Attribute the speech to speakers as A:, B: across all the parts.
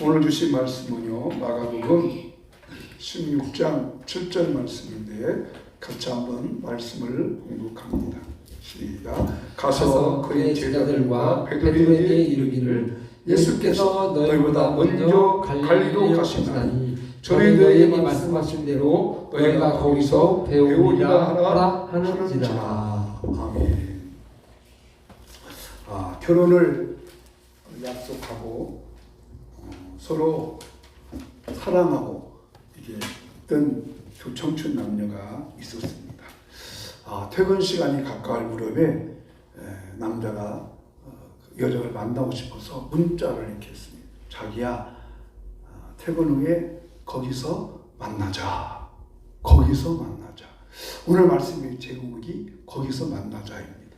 A: 오늘 주신 말씀은요, 마가복음 16장 7절 말씀인데 같이 한번 말씀을 공독합니다. 시작. 가서 그의 제자들과 베드로에게 이르기를 예수께서 너희보다 먼저 갈릴리로 가시나니 전에 너희에게 말씀하신 대로 너희가 거기서 배우리라 하라 하는지라. 아멘. 결혼을 약속하고 서로 사랑하고 이게 어떤 두 청춘 남녀가 있었습니다. 퇴근 시간이 가까울 무렵에 남자가 여자를 만나고 싶어서 문자를 이렇게 했습니다. 자기야, 퇴근 후에 거기서 만나자. 거기서 만나자. 오늘 말씀의 제목이 거기서 만나자입니다.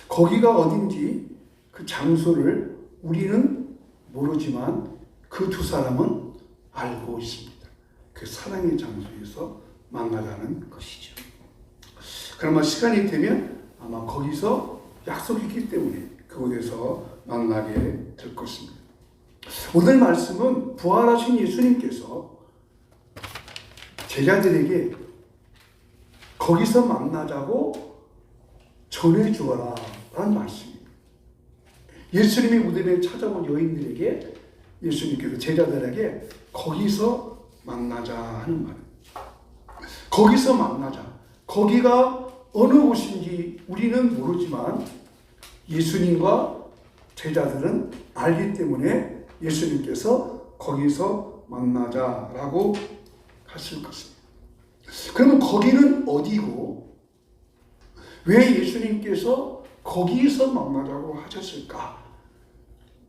A: 거기가 어딘지 그 장소를 우리는 모르지만 그 두 사람은 알고 있습니다. 그 사랑의 장소에서 만나자는 것이죠. 그러면 시간이 되면 아마 거기서 약속했기 때문에 그곳에서 만나게 될 것입니다. 오늘 말씀은 부활하신 예수님께서 제자들에게 거기서 만나자고 전해주어라 라는 말씀입니다. 예수님이 무덤에 찾아온 여인들에게 예수님께서 제자들에게 거기서 만나자 하는 말입니다. 거기서 만나자. 거기가 어느 곳인지 우리는 모르지만 예수님과 제자들은 알기 때문에 예수님께서 거기서 만나자라고 하실 것입니다. 그러면 거기는 어디고 왜 예수님께서 거기서 만나자고 하셨을까?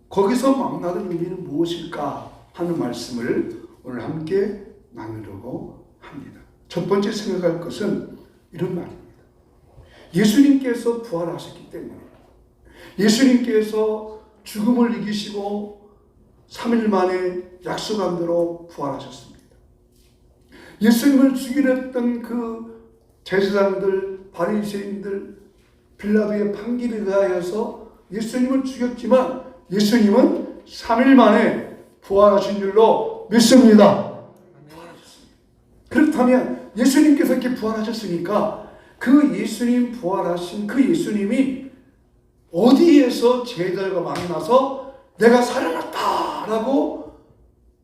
A: 거기서 만나는 의미는 무엇일까 하는 말씀을 오늘 함께 나누려고 합니다. 첫 번째 생각할 것은 이런 말입니다. 예수님께서 부활하셨기 때문에 예수님께서 죽음을 이기시고 3일 만에 약속한 대로 부활하셨습니다. 예수님을 죽이려 했던 그 제사장들, 바리새인들, 빌라도의 판결에 의하여서 예수님을 죽였지만 예수님은 3일 만에 부활하신 줄로 믿습니다. 그렇다면 예수님께서 이렇게 부활하셨으니까 그 예수님 부활하신 그 예수님이 어디에서 제자들과 만나서 내가 살아났다라고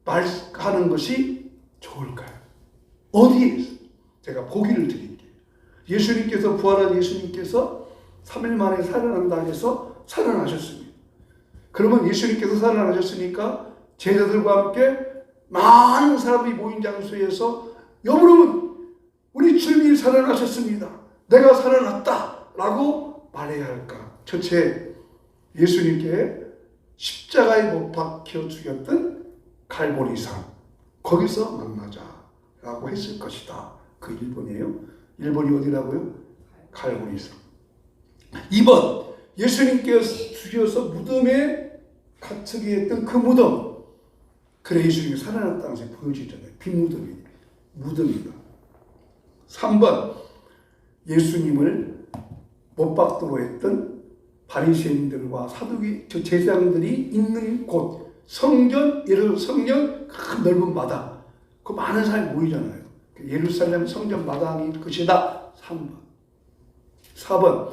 A: 말하는 것이 좋을까요? 어디에서? 제가 보기를 드릴게요. 예수님께서 부활한 예수님께서 3일 만에 살아난다 해서 살아나셨습니다. 그러면 예수님께서 살아나셨으니까 제자들과 함께 많은 사람들이 모인 장소에서 여러분, 우리 주님이 살아나셨습니다. 내가 살아났다 라고 말해야 할까? 첫째, 예수님께 십자가에 못 박혀 죽였던 갈보리산, 거기서 만나자라고 했을 것이다. 그 1번이에요. 1번이 어디라고요? 갈보리산. 2번, 예수님께서 죽여서 무덤에 갇히게 했던 그 무덤. 그래, 예수님이 살아났다는 것이 보여지잖아요. 빈무덤이 무덤이다. 3번, 예수님을 못 박도록 했던 바리새인들과 사두기 제사장들이 있는 곳, 성전, 예루살렘 성전 큰 넓은 마당, 그 많은 사람이 모이잖아요. 예루살렘 성전 마당이 그것이다. 3번. 4번,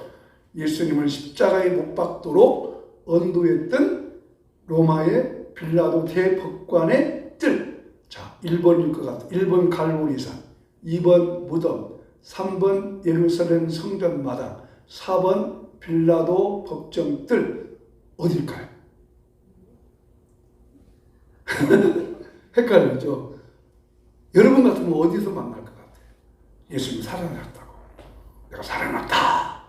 A: 예수님을 십자가에 못 박도록 언도했던 로마의 빌라도 대법관의 뜰. 자, 1번일 것 같아요. 1번 갈보리산, 2번 무덤, 3번 예루살렘 성전 마당, 4번 빌라도 법정 뜰. 어딜까요? 헷갈리죠? 여러분 같으면 어디서 만날 것 같아요? 예수님 살아났다고. 내가 살아났다.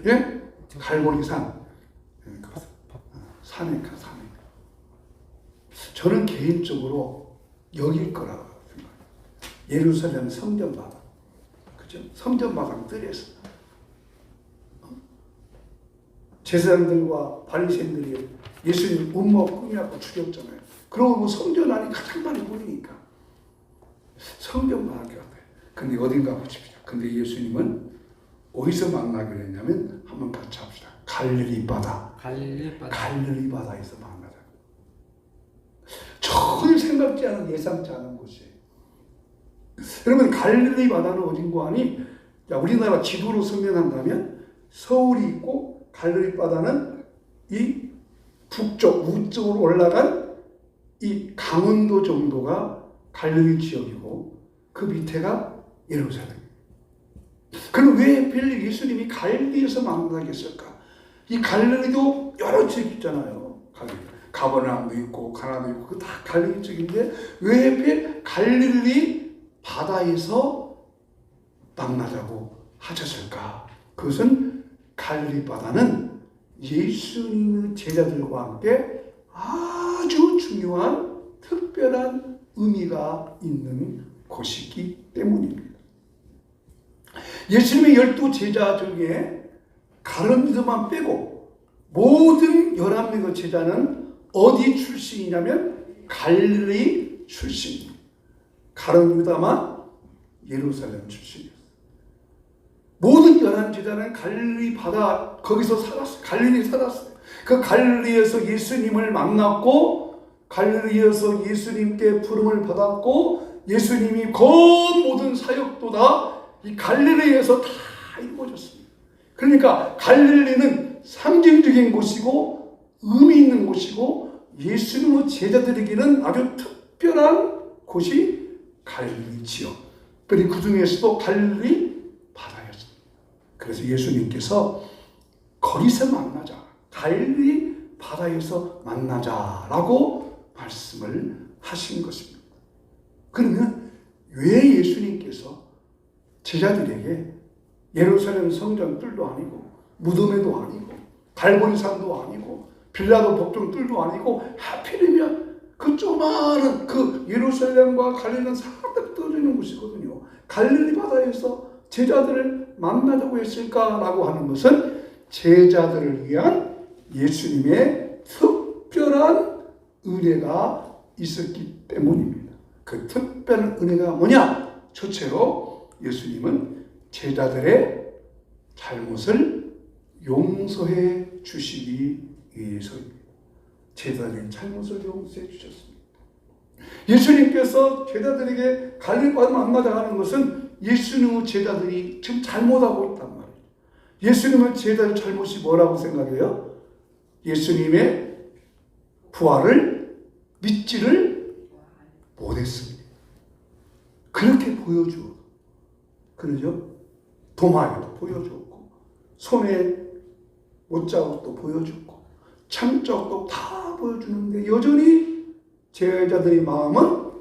A: 예? 갈보리산. 산에. 저는 개인적으로 여길 거라고 생각해요. 예루살렘 성전 마당. 그죠? 성전 마당 뜰에서. 제사장들과 바리새인들이 예수님 음모 꾸며갖고 죽였잖아요. 그러고 뭐 성전 안이 가장 많이 보이니까. 성전 마당 같아요. 근데 어딘가 보십시오. 근데 예수님은 어디서 만나기로 했냐면 한번 같이 합시다. 갈릴리 바다. 갈릴리 바다에서 만나. 생각지 않은 예상치 않은 곳이에요. 여러분 갈릴리 바다는 어딘고 하니 우리나라 지도로 설명한다면 서울이 있고 갈릴리 바다는 이 북쪽 우쪽으로 올라간 이 강원도 정도가 갈릴리 지역이고 그 밑에가 예루살렘. 그럼 왜 하필 예수님이 갈릴리에서 만나겠을까? 이 갈릴리도 여러 지역 있잖아요. 가버나움도 있고 가나도 있고 그 다 갈릴리 지역인데 왜 하필 갈릴리 바다에서 만나자고 하셨을까? 그것은 갈릴리 바다는 예수님의 제자들과 함께 아주 중요한 특별한 의미가 있는 곳이기 때문입니다. 예수님의 12 제자 중에 가룟 유다만 빼고 모든 11명의 제자는 어디 출신이냐면 갈릴리 출신입니다. 가룟 유다만 예루살렘 출신이었어요. 모든 11제자는 갈릴리 바다 거기서 살았어요. 갈릴리 살았어요. 그 갈릴리에서 예수님을 만났고 갈릴리에서 예수님께 부름을 받았고 예수님이 그 모든 사역도 다 이 갈릴리에서 다 이루어졌습니다. 그러니까 갈릴리는 상징적인 곳이고 의미 있는 곳이고 예수님의 제자들에게는 아주 특별한 곳이 갈릴리 지역. 그리고 그 중에서도 갈릴리 바다였습니다. 그래서 예수님께서 거기서 만나자. 갈릴리 바다에서 만나자라고 말씀을 하신 것입니다. 그러면 왜 예수님께서 제자들에게 예루살렘 성전 뜰도 아니고 무덤에도 아니고 갈보리산도 아니고 빌라도 복종 뜰도 아니고 하필이면 그 조그마한 그 예루살렘과 갈릴리는 사람들 떠드는 곳이거든요. 갈릴리 바다에서 제자들을 만나자고 했을까라고 하는 것은 제자들을 위한 예수님의 특별한 은혜가 있었기 때문입니다. 그 특별한 은혜가 뭐냐? 첫째로 예수님은 제자들의 잘못을 용서해 주시기 위해서입니다. 제자들의 잘못을 용서해 주셨습니다. 예수님께서 제자들에게 갈릴리 바다 만나자 하는 것은 예수님의 제자들이 지금 잘못하고 있단 말이에요. 예수님은 제자들 잘못이 뭐라고 생각해요? 예수님의 부활을 믿지를 못했습니다. 그렇게 보여주어. 그러죠? 도마에도 보여줬고 손에 못자국도 보여줬고 창자국도 다 보여주는데 여전히 제자들의 마음은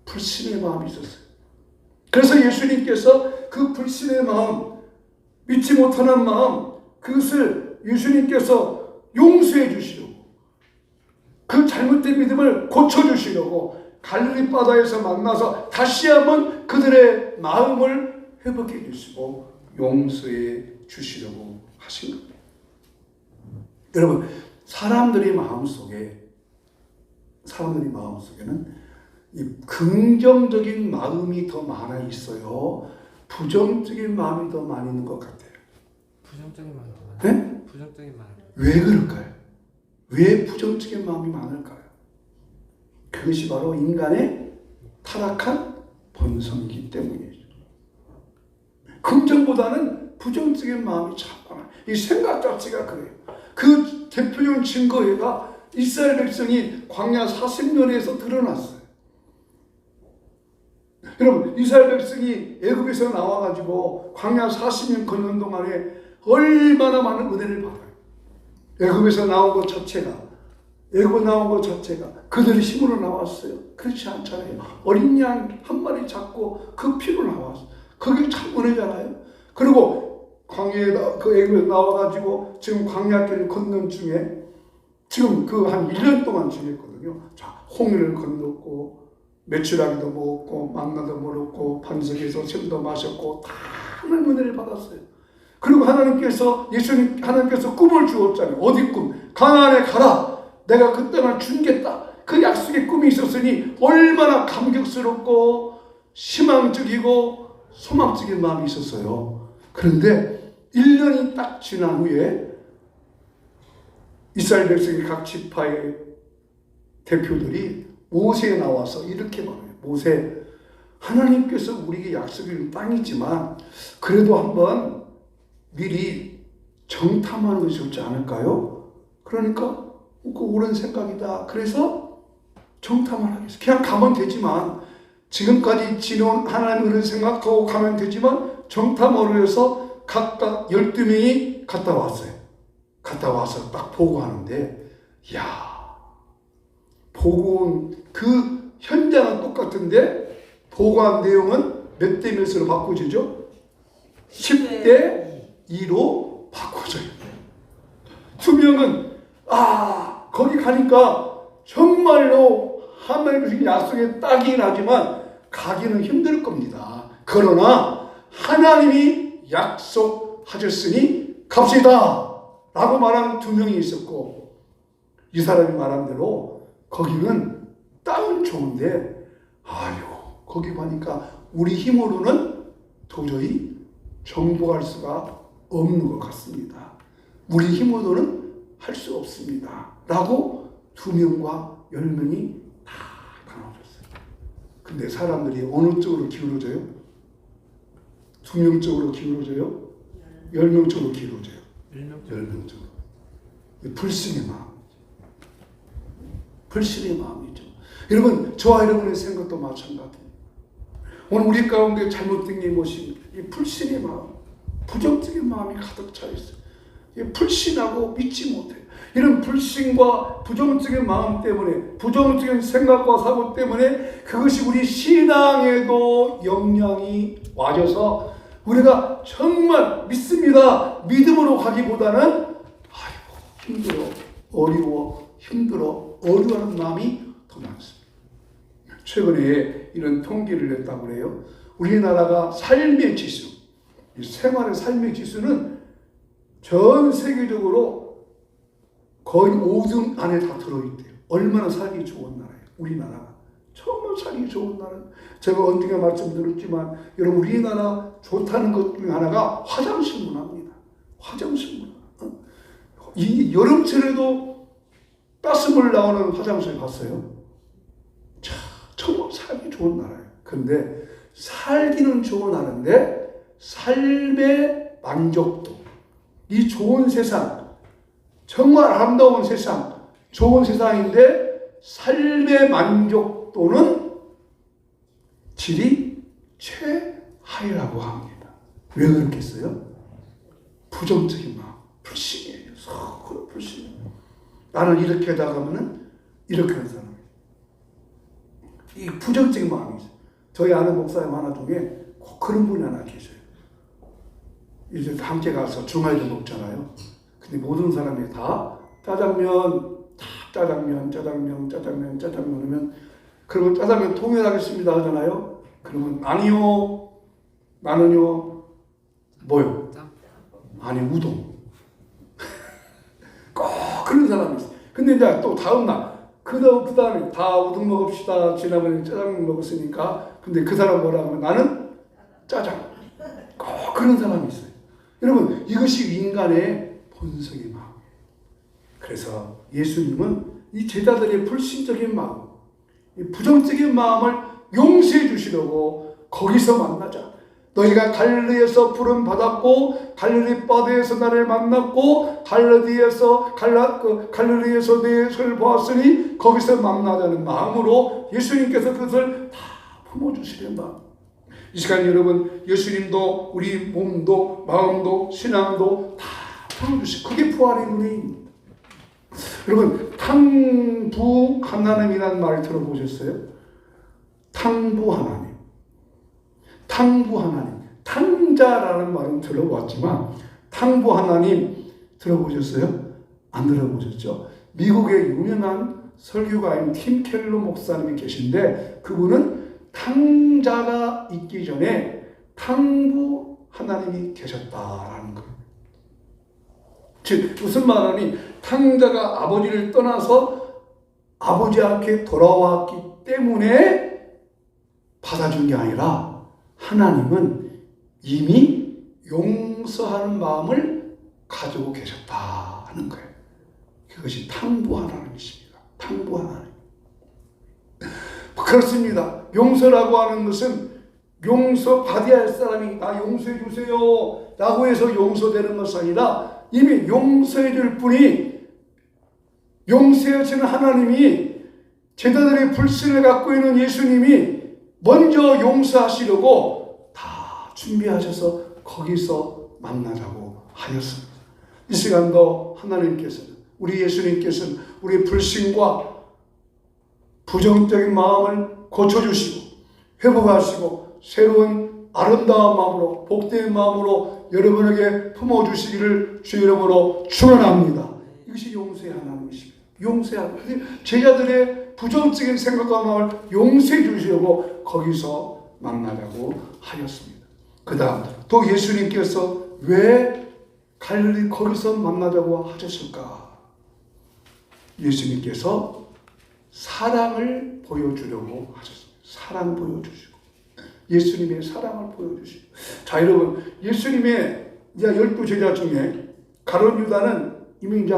A: 불신의 마음이 있었어요. 그래서 예수님께서 그 불신의 마음, 믿지 못하는 마음, 그것을 예수님께서 용서해 주시려고 그 잘못된 믿음을 고쳐주시려고 갈릴리 바다에서 만나서 다시 한번 그들의 마음을 회복해 주시고 용서해 주시려고 하신 겁니다. 여러분, 사람들의 마음속에는 이 긍정적인 마음이 더 많아 있어요? 부정적인 마음이 더 많이 있는 것 같아요?
B: 부정적인 마음이 더 많아요.
A: 네?
B: 부정적인 마음.
A: 왜 그럴까요? 왜 부정적인 마음이 많을까요? 그것이 바로 인간의 타락한 본성이기 때문이죠. 긍정보다는 부정적인 마음이 참 많아요. 이 생각 자체가 그래요. 그 대표적인 증거가 이스라엘 백성이 광야 40년에서 드러났어요. 여러분, 이스라엘 백성이 애굽에서 나와가지고 광야 40년 걷는 동안에 얼마나 많은 은혜를 받아요. 애굽에서 나온 것 자체가 그들의 힘으로 나왔어요. 그렇지 않잖아요. 어린 양 한 마리 잡고 그 피로 나왔어요. 그게 참 은혜잖아요. 그리고 광야에 그 애굽에 나와가지고 지금 광야길을 걷는 중에 지금 그 한 1년 동안 지냈거든요. 자, 홍해를 건넜고 메추라기도 먹었고 만나도 먹었고 반석에서 샘도 마셨고 다 하나님 은혜를 받았어요. 그리고 하나님께서 꿈을 주었잖아요. 어디 꿈? 가나안에 가라. 내가 그 땅을 주겠다. 그 약속의 꿈이 있었으니 얼마나 감격스럽고 희망적이고 소망적인 마음이 있었어요. 그런데 1년이 딱 지난 후에 이스라엘 백성의 각 지파의 대표들이 모세에 나와서 이렇게 말해요. 모세, 하나님께서 우리에게 약속을 준 땅이지만 그래도 한번 미리 정탐하는 것이 좋지 않을까요? 그러니까 그 옳은 생각이다. 그래서 정탐을 하겠어. 그냥 가면 되지만 지금까지 지내온 하나님의 그런 생각하고 가면 되지만 정탐하러 해서 각각 12명이 갔다 왔어요. 갔다 와서 딱 보고하는데 이야, 보고 온 그 현장은 똑같은데 보고한 내용은 몇 대 몇으로 바꾸어지죠? 10대 2로 바꿔져요. 두 명은 거기 가니까 정말로 하나님의 약속에 딱이긴 하지만 가기는 힘들 겁니다. 그러나 하나님이 약속하셨으니 갑시다 라고 말한 두 명이 있었고, 이 사람이 말한 대로 거기는 땅은 좋은데 거기 가니까 우리 힘으로는 도저히 정복할 수가 없는 것 같습니다. 우리 힘으로는 할 수 없습니다 라고 2명과 10명이 다 나눠졌어요. 근데 사람들이 어느 쪽으로 기울어져요? 2명 쪽으로 기울어져요? 10명 쪽으로 기울어져요? 10명 쪽으로. 불신의 마음이죠. 불신의 마음이죠. 여러분, 저와 여러분의 생각도 마찬가지예요. 오늘 우리 가운데 잘못된 게 무엇입니까? 이 불신의 마음, 부정적인 마음이 가득 차 있어요. 불신하고 믿지 못해요. 이런 불신과 부정적인 마음 때문에, 부정적인 생각과 사고 때문에 그것이 우리 신앙에도 영향이 와져서 우리가 정말 믿습니다. 믿음으로 가기보다는 힘들어, 어려워, 어려워하는 마음이 더 많습니다. 최근에 이런 통계를 냈다고 그래요. 우리나라가 삶의 지수, 생활의 삶의 지수는 전 세계적으로 거의 5등 안에 다 들어있대요. 얼마나 살기 좋은 나라예요. 우리나라가. 정말 살기 좋은 나라. 제가 언젠가 말씀드렸지만 여러분, 우리나라 좋다는 것 중에 하나가 화장실 문화입니다. 화장실 문화. 이 여름철에도 따스물 나오는 화장실 봤어요? 자, 정말 살기 좋은 나라예요. 근데 살기는 좋은 나라인데 삶의 만족도, 이 좋은 세상, 정말 아름다운 세상, 좋은 세상인데 삶의 만족도는 질이 최하위라고 합니다. 왜 그렇겠어요? 부정적인 마음, 불신이에요. 서로 불신이에요. 나는 이렇게 나가면은 이렇게 하는 사람이에요. 이 부정적인 마음이 있어요. 저희 아는 목사님 하나 중에 꼭 그런 분이 하나 계셔요. 이제 함께 가서 중화를 먹잖아요. 근데 모든 사람이 다 짜장면 하면, 그러면 짜장면 통일하겠습니다 하잖아요. 그러면 아니요, 나는요, 뭐요? 아니, 우동. 꼭 그런 사람이 있어요. 근데 이제 또 다음날, 그 다음에 다 우동 먹읍시다. 지난번에 짜장면 먹었으니까. 근데 그 사람 뭐라 하면 나는 짜장. 꼭 그런 사람이 있어요. 여러분, 이것이 인간의 본성의 마음이에요. 그래서 예수님은 이 제자들의 불신적인 마음, 이 부정적인 마음을 용서해 주시려고 거기서 만나자. 너희가 갈릴리에서 부름 받았고 갈릴리 바다에서 나를 만났고 갈릴리에서 내 손을 보았으니 거기서 만나자는 마음으로 예수님께서 그것을 다 품어주시는 마음. 이 시간 여러분, 예수님도 우리 몸도 마음도 신앙도 다 풀어주시고, 그게 부활의 은혜입니다. 여러분, 탕부 하나님이라는 말을 들어보셨어요? 탕부 하나님. 탕부 하나님. 탕자라는 말은 들어봤지만 탕부 하나님 들어보셨어요? 안 들어보셨죠? 미국의 유명한 설교가인 팀 켈러 목사님이 계신데 그분은 탕자가 있기 전에 탕부 하나님이 계셨다라는 거예요. 즉 무슨 말하니, 탕자가 아버지를 떠나서 아버지한테 돌아왔기 때문에 받아준 게 아니라 하나님은 이미 용서하는 마음을 가지고 계셨다 하는 거예요. 그것이 탕부 하나님이십니다. 탕부 하나님. 그렇습니다. 용서라고 하는 것은 용서받아야 할 사람이 나 용서해 주세요 라고 해서 용서되는 것이 아니라 이미 용서해 줄 분이, 용서하시는 하나님이, 제자들의 불신을 갖고 있는 예수님이 먼저 용서하시려고 다 준비하셔서 거기서 만나자고 하였습니다. 이 시간도 하나님께서는, 우리 예수님께서는 우리 불신과 부정적인 마음을 고쳐주시고 회복하시고 새로운 아름다운 마음으로, 복된 마음으로 여러분에게 품어주시기를 주 이름으로 축원합니다. 이것이 용서의 하나님이십니다. 용서의 하나님. 제자들의 부정적인 생각과 마음을 용서해 주시려고 거기서 만나자고 하였습니다. 그 다음 또 예수님께서 왜 갈릴리 거기서 만나자고 하셨을까? 예수님께서 사랑을 보여주려고 하셨습니다. 사랑 보여주시고, 예수님의 사랑을 보여주시고. 자, 여러분, 예수님의 이제 12제자 중에 가룟 유다는 이미 이제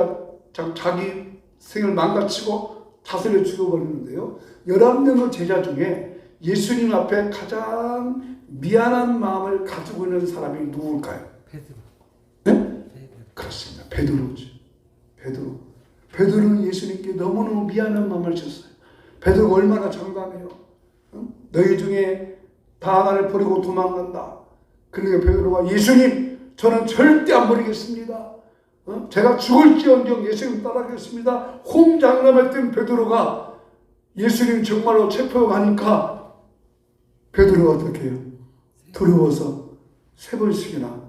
A: 자기 생을 망가치고 자살을 죽어버리는데요. 11명의 제자 중에 예수님 앞에 가장 미안한 마음을 가지고 있는 사람이 누굴까요?
B: 베드로.
A: 네?
B: 베드로.
A: 그렇습니다. 베드로죠. 베드로는 예수님께 너무너무 미안한 마음을 줬어요. 베드로가 얼마나 장담해요. 너희 중에 다 하나를 버리고 도망간다. 그러니까 베드로가 예수님, 저는 절대 안 버리겠습니다. 제가 죽을지언정 예수님 따라가겠습니다. 홍장담했던 베드로가 예수님 정말로 체포가니까 베드로가 어떻게 해요? 두려워서 3번씩이나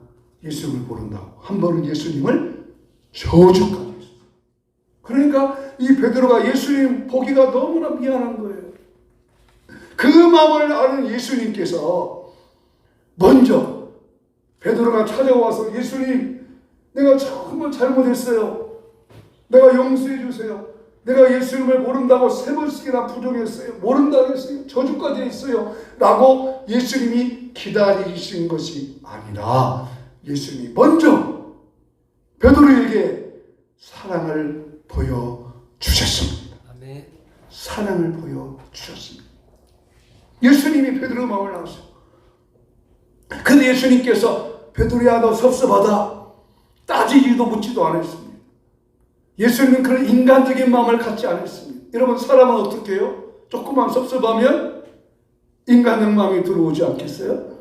A: 예수님을 모른다고. 한 번은 예수님을 저주까지 했어요. 그러니까 이 베드로가 예수님 보기가 너무나 미안한 거예요. 그 마음을 아는 예수님께서 먼저 베드로가 찾아와서 예수님, 내가 정말 잘못했어요. 내가 용서해 주세요. 내가 예수님을 모른다고 3번씩이나 부정했어요. 모른다고 했어요. 저주까지 했어요. 라고 예수님이 기다리신 것이 아니라 예수님이 먼저 베드로에게 사랑을 보여주셨습니다.
B: 아멘.
A: 사랑을 보여주셨습니다. 예수님이 베드로 마음을 아셨어요. 근데 예수님께서 베드로야 너 섭섭하다 따지지도 묻지도 않았습니다. 예수님은 그런 인간적인 마음을 갖지 않았습니다. 여러분, 사람은 어떻게 해요? 조금만 섭섭하면 인간적 마음이 들어오지 않겠어요?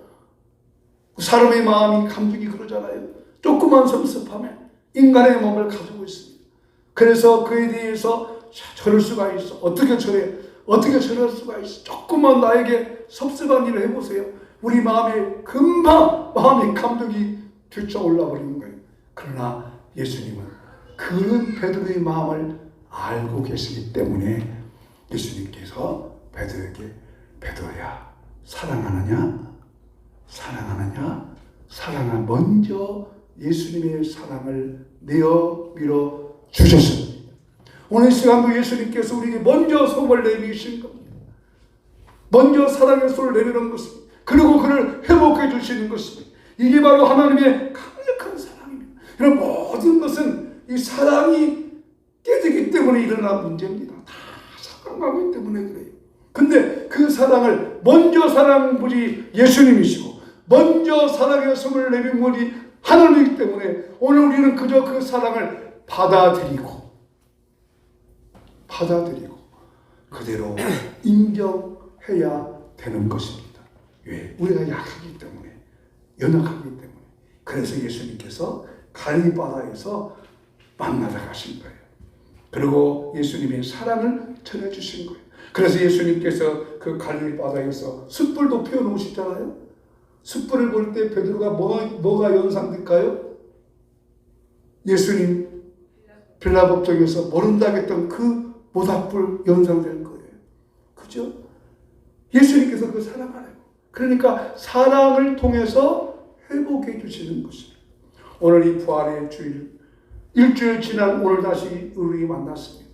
A: 사람의 마음이 감정이 그러잖아요. 조금만 섭섭하면 인간의 마음을 가지고 있습니다. 그래서 그에 대해서 저럴 수가 있어. 어떻게 저래? 어떻게 저럴 수가 있어? 조금만 나에게 섭섭한 일을 해보세요. 우리 마음에 금방 마음의 감정이 뒤쳐올라 버리는 거예요. 그러나 예수님은 그런 베드로의 마음을 알고 계시기 때문에 예수님께서 베드로에게 베드로야 사랑하느냐? 사랑하느냐? 사랑하 먼저 예수님의 사랑을 내어 밀어 주셨습니다. 오늘 시간도 예수님께서 우리에게 먼저 손을 내미신 겁니다. 먼저 사랑의 손을 내미는 것입니다. 그리고 그를 회복해 주시는 것입니다. 이게 바로 하나님의 강력한 사랑입니다. 이런 모든 것은 이 사랑이 깨지기 때문에 일어난 문제입니다. 다 사랑하기 때문에 그래요. 근데 그 사랑을 먼저 사랑한 분이 예수님이시고 먼저 사랑의 손을 내민 분이 하나님이기 때문에 오늘 우리는 그저 그 사랑을 받아들이고 그대로 인정해야 되는 것입니다. 왜? 우리가 약하기 때문에, 연약하기 때문에. 그래서 예수님께서 갈릴리 바다에서 만나러 가신 거예요. 그리고 예수님의 사랑을 전해주신 거예요. 그래서 예수님께서 그 갈릴리 바다에서 숯불도 피워놓으시잖아요. 숯불을 볼 때 베드로가 뭐가 연상될까요? 예수님 빌라복정에서 모른다고 했던 그 모닥불 연상될 거예요. 그죠? 예수님께서 그 사랑하래요. 그러니까 사랑을 통해서 회복해 주시는 것입니다. 오늘 이 부활의 주일, 일주일 지난 오늘 다시 우리 만났습니다.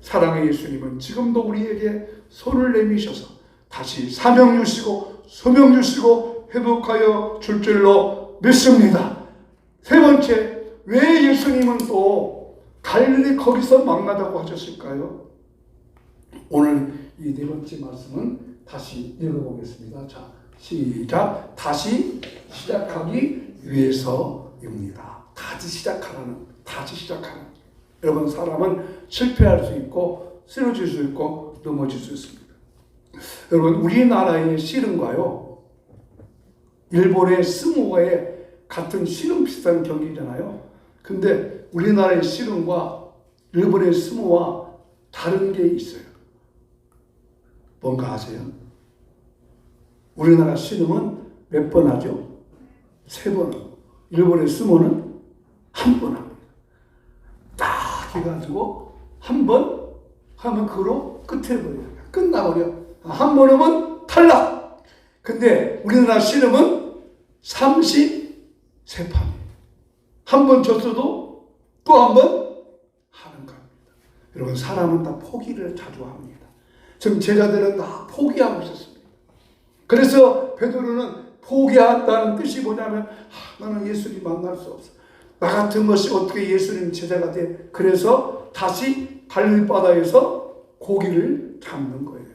A: 사랑의 예수님은 지금도 우리에게 손을 내미셔서 다시 사명 주시고 소명 주시고 회복하여 줄 줄로 믿습니다. 세 번째, 왜 예수님은 또 갈릴리 거기서 만나자고 하셨을까요? 오늘 이 네 번째 말씀은 다시 읽어보겠습니다. 자, 시작. 다시 시작하기 위해서입니다. 다시 시작하는. 여러분, 사람은 실패할 수 있고 쓰러질 수 있고 넘어질 수 있습니다. 여러분, 우리나라의 씨름과요, 일본의 스모가의 같은 씨름 비슷한 경기잖아요. 근데 우리나라의 씨름과 일본의 스모와 다른 게 있어요. 뭔가 아세요? 우리나라 씨름은 몇 번 하죠? 3번 하고, 일본의 스모는 1번 합니다. 딱 해가지고 한 번 하면 그로 끝내버려요. 끝나버려. 한 번 하면 탈락. 근데 우리나라 씨름은 33판이에요. 한 번 졌어도 또 한 번 하는 겁니다. 여러분, 사람은 다 포기를 자주 합니다. 지금 제자들은 다 포기하고 있었습니다. 그래서 베드로는 포기한다는 뜻이 뭐냐면, 나는 예수님 만날 수 없어. 나 같은 것이 어떻게 예수님 제자가 돼? 그래서 다시 갈릴리 바다에서 고기를 잡는 거예요.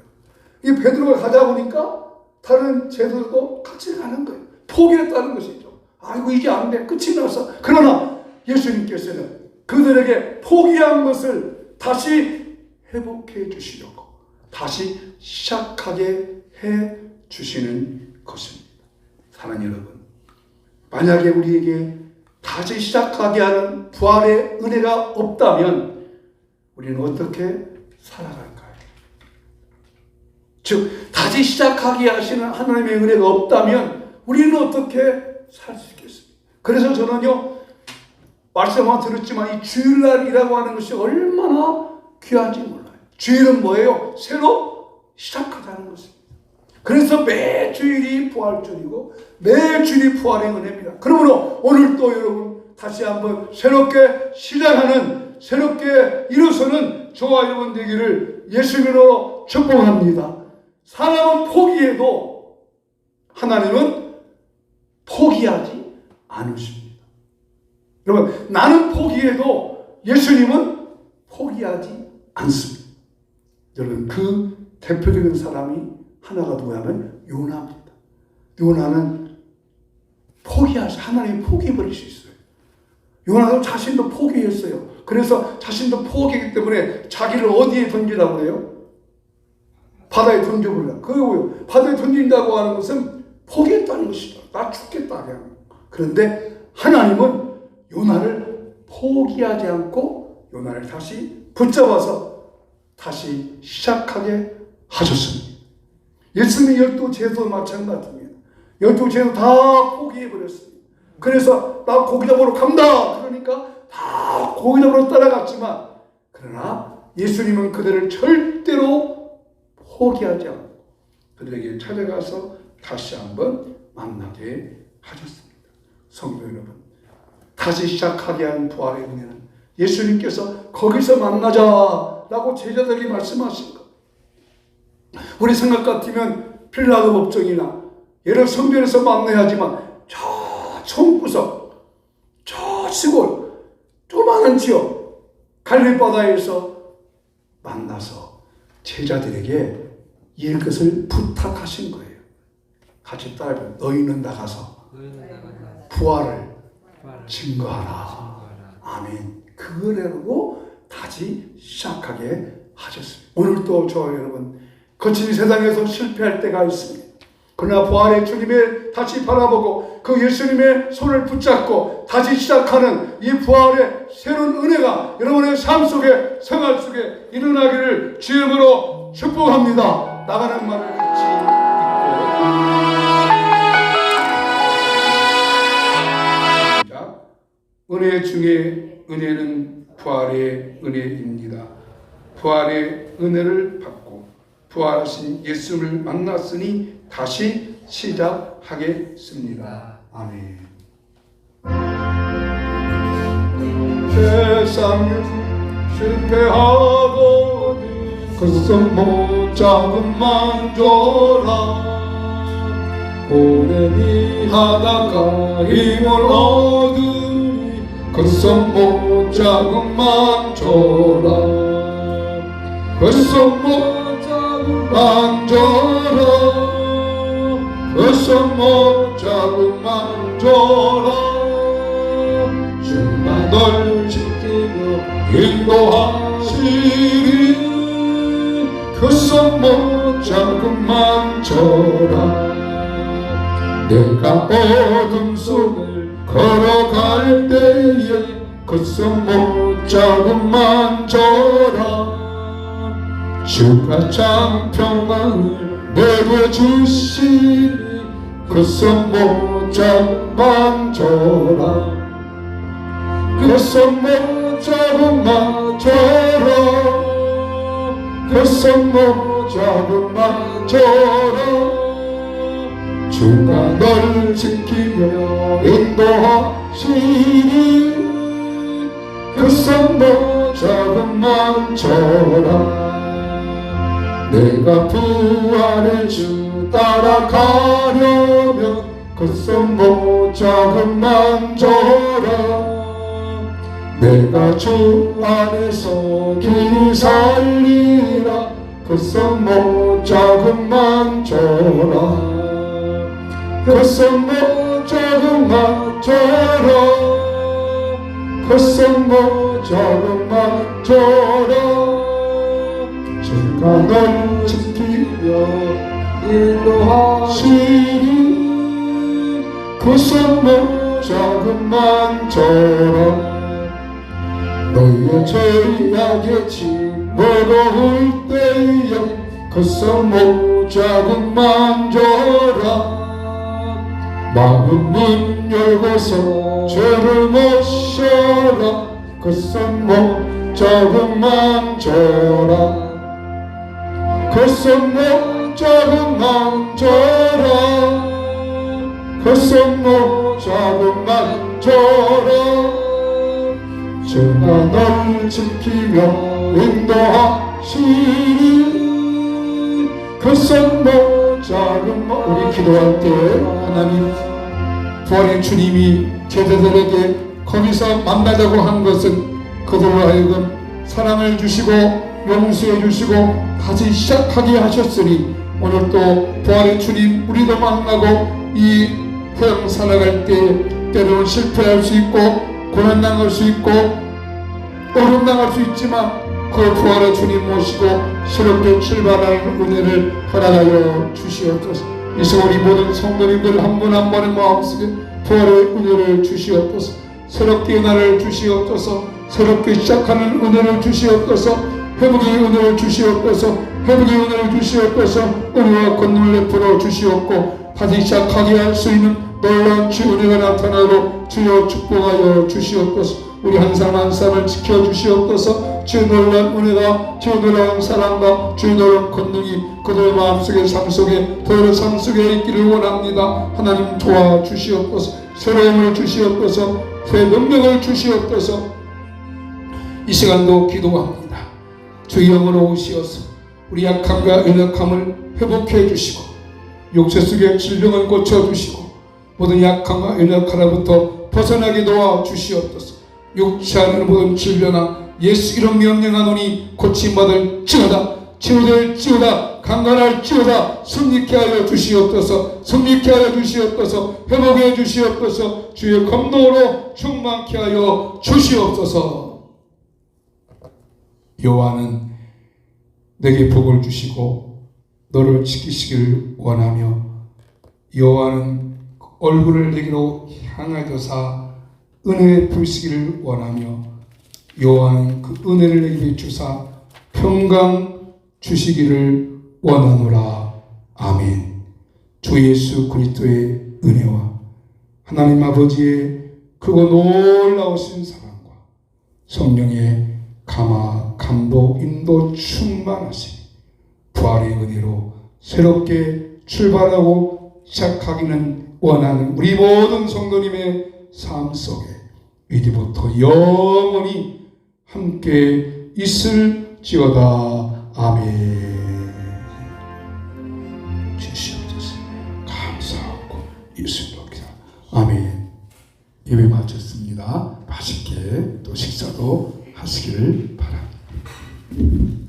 A: 이 베드로가 가다 보니까 다른 제자들도 같이 가는 거예요. 포기했다는 것이죠. 아이고, 이게 안 돼. 끝이 났어. 그러나 예수님께서는 그들에게 포기한 것을 다시 회복해 주시려고 다시 시작하게 해 주시는 것입니다. 사랑하는 여러분, 만약에 우리에게 다시 시작하게 하는 부활의 은혜가 없다면 우리는 어떻게 살아갈까요? 즉, 다시 시작하게 하시는 하나님의 은혜가 없다면 우리는 어떻게 살 수 있겠습니까? 그래서 저는요, 말씀만 들었지만 이 주일날이라고 하는 것이 얼마나 귀한지 몰라요. 주일은 뭐예요? 새로 시작하자는 것입니다. 그래서 매 주일이 부활절이고 매 주일이 부활의 은혜입니다. 그러므로 오늘도 여러분 다시 한번 새롭게 시작하는, 새롭게 일어서는 저와 여러분 되기를 예수님으로 축복합니다. 사람은 포기해도 하나님은 포기하지 않으십니다. 여러분, 나는 포기해도 예수님은 포기하지 않습니다. 여러분, 그 대표적인 사람이 하나가 누구냐면 요나입니다. 요나는 하나님이 포기해버릴 수 있어요. 요나도 자신도 포기했어요. 그래서 자신도 포기했기 때문에 자기를 어디에 던지라고 해요? 바다에 던져버리라. 그거요. 바다에 던진다고 하는 것은 포기했다는 것이죠. 나 죽겠다. 그냥. 그런데 하나님은 요나를 포기하지 않고 요나를 다시 붙잡아서 다시 시작하게 하셨습니다. 예수님의 12제도 마찬가지입니다. 12제도 다 포기해버렸습니다. 그래서 나 고기 잡으러 간다. 그러니까 다 고기 잡으러 따라갔지만, 그러나 예수님은 그들을 절대로 포기하지 않고 그들에게 찾아가서 다시 한번 만나게 하셨습니다. 성도 여러분, 다시 시작하게 한 부활의 은혜는 예수님께서 거기서 만나자라고 제자들에게 말씀하신 것. 우리 생각 같으면 필라도 법정이나 여러 성전에서 만나야지만 저 총구석, 저 시골, 조그마한 지역 갈릴리 바다에서 만나서 제자들에게 이것을 부탁하신 거예요. 같이 따라해요. 너희는 나가서 부활을 증거하라. 아멘. 그거라고 다시 시작하게 하셨습니다. 오늘도 저 여러분 거친 세상에서 실패할 때가 있습니다. 그러나 부활의 주님을 다시 바라보고 그 예수님의 손을 붙잡고 다시 시작하는 이 부활의 새로운 은혜가 여러분의 삶 속에, 생활 속에 일어나기를 주님으로 축복합니다. 나가는 말을 같이 읽고 은혜 중에 은혜는 부활의 은혜입니다. 부활의 은혜를 받고 부활하신 예수를 만났으니 다시 시작하겠습니다. 아멘. 세상 실패하고 그것은 못 잡음만 줘라. 오래 하다가 힘을 얻으니 그것은 못 잡음만 줘라. 그 손목 만져라 그 손목 자국만 줘라 주가 널 지키며 인도하시리 그 손목 자국만 줘라 내가 어둠 속을 걸어갈 때에 그 손목 자국만 줘라 주가 참 평강을 내려주시니 그 손목 자국만 줘라 그 손목 자국만 줘라 그 손목 자국만 줘라 주가 널 지키며 인도하시니 그 손목 자국만 줘라 내가 부활의 주 따라가려면 그 손목 자국만 줘라 내가 주 안에서 길 살리라 그 손목 자국만 줘라 그 손목 자국만 줘라 그 손목 자국만 줘라 주가 널 지키며 인도하시니 그 손목 자국만 줘라 너희의 죄악의 짐 무거울 때에 그 손목 자국만 줘라 마음 문 열고서 죄를 모셔라 그 손목 자국만 줘라 그 손목 자국만 줘라 그 손목 자국만 줘라 주가 널 지키며 인도하시니 그 손목 자국만 우리 기도할 때 하나님 부활의 주님이 제자들에게 거기서 만나자고 한 것은 그들로 하여금 사랑을 주시고 용서해 주시고 다시 시작하게 하셨으니 오늘 또 부활의 주님 우리도 만나고 이 태양 살아갈 때 때로는 실패할 수 있고 고난당할 수 있고 어려움당할 수 있지만 그 부활의 주님 모시고 새롭게 출발하는 은혜를 허락하여 주시옵소서. 이 시간 우리 모든 성도님들 한 분 한 분의 마음속에 부활의 은혜를 주시옵소서. 새롭게 은혜를 주시옵소서. 새롭게 시작하는 은혜를 주시옵소서. 회복의 은혜를 주시옵소서. 회복의 은혜를 주시옵소서. 은혜와 권능을 베풀어 주시옵고 다시 시작하게 할 수 있는 놀라운 주 은혜가 나타나도록 주여 축복하여 주시옵소서. 우리 한 사람 한 사람을 지켜주시옵소서. 주의 놀라운 은혜가 주의 놀라운 사랑과 주의 놀라운 권능이 그들의 마음속에 삶속에 그들의 삶속에 있기를 원합니다. 하나님 도와주시옵소서. 새로움을 주시옵소서. 새 능력을 주시옵소서. 이 시간도 기도합니다. 주의 영으로 오시어서 우리 약함과 연약함을 회복해 주시고 육체 속의 질병을 고쳐주시고 모든 약함과 연약함으로부터 벗어나게 도와주시옵소서. 육체 안의 모든 질병아 예수 이름 명령하노니 고침받을 지어다 치유될 지어다 강건할 지어다 승리케 하여 주시옵소서. 승리케 하여 주시옵소서. 회복해 주시옵소서. 주의 검노로 충만케 하여 주시옵소서. 여호와는 내게 복을 주시고 너를 지키시길 원하며 여호와는 얼굴을 내게로 향하여사 은혜 부으시기를 원하며 여호와는 그 은혜를 내게 주사 평강 주시기를 원하노라. 아멘. 주 예수 그리스도의 은혜와 하나님 아버지의 크고 놀라우신 사랑과 성령의 감화, 감독, 인도 충만하신 부활의 은혜로 새롭게 출발하고 시작하기는 원하는 우리 모든 성도님의 삶 속에 이제부터 영원히 함께 있을지어다. 아멘. 주시옵소서. 감사하고 예수님으로 기도. 아멘. 예배 마쳤습니다. 맛있게 또 식사도 하시기를 바랍니다.